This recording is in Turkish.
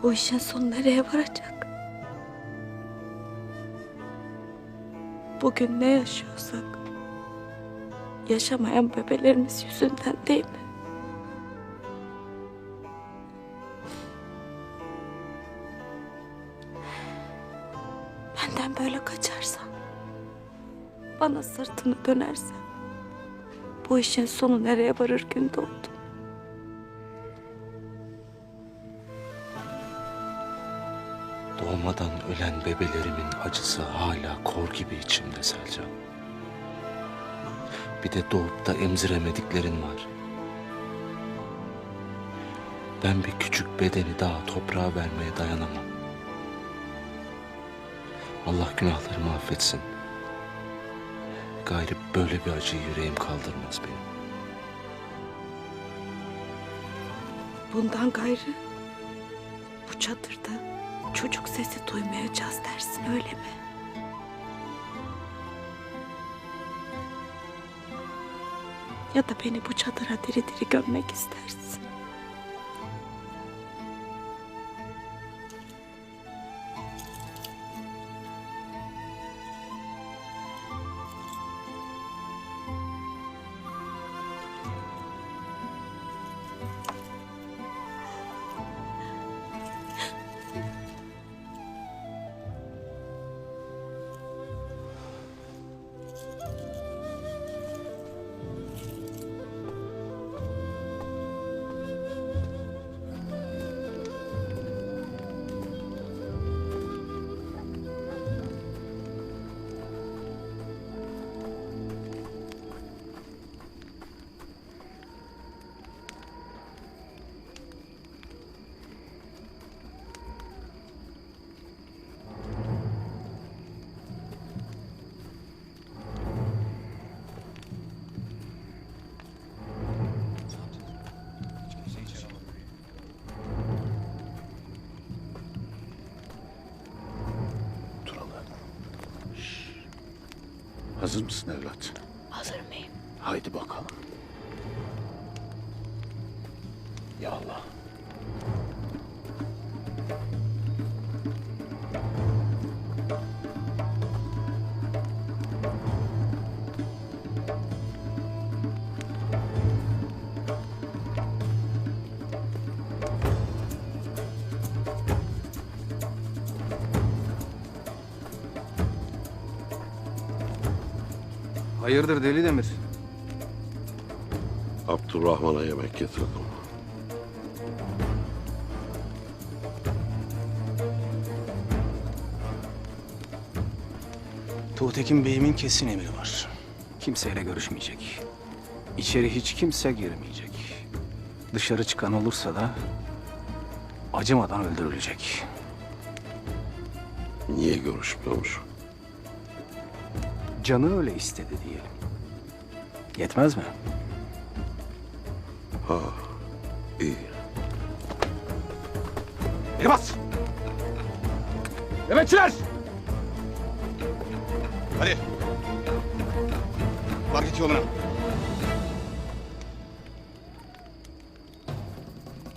Bu işin sonu nereye varacak? Bugün ne yaşıyorsak yaşamayan bebelerimiz yüzünden değil mi? Benden böyle kaçarsan, bana sırtını dönersen, bu işin sonu nereye varır Gündoğdu? Doğmadan ölen bebelerimin acısı hala kor gibi içimde Selcan. Bir de doğup da emziremediklerin var. Ben bir küçük bedeni daha toprağa vermeye dayanamam. Allah günahlarımı affetsin. Gayrı böyle bir acıyı yüreğim kaldırmaz benim. Bundan gayrı bu çadırda çocuk sesi duymayacağız dersin, öyle mi? Ya da beni bu çadıra diri diri gömmek istersin. Hazır mısın evlat? Hazır mıyım? Haydi bakalım. Ya Allah. Hayırdır Deli Demir? Abdurrahman'a yemek getirdim. Tuğtekin Bey'imin kesin emri var. Kimseyle görüşmeyecek. İçeri hiç kimse girmeyecek. Dışarı çıkan olursa da acımadan öldürülecek. Niye görüşmüyormuş? Canı öyle istedi diyelim. Yetmez mi? Ha, iyi. Beni bas! Nöbetçiler! Hadi. Var git yoluna.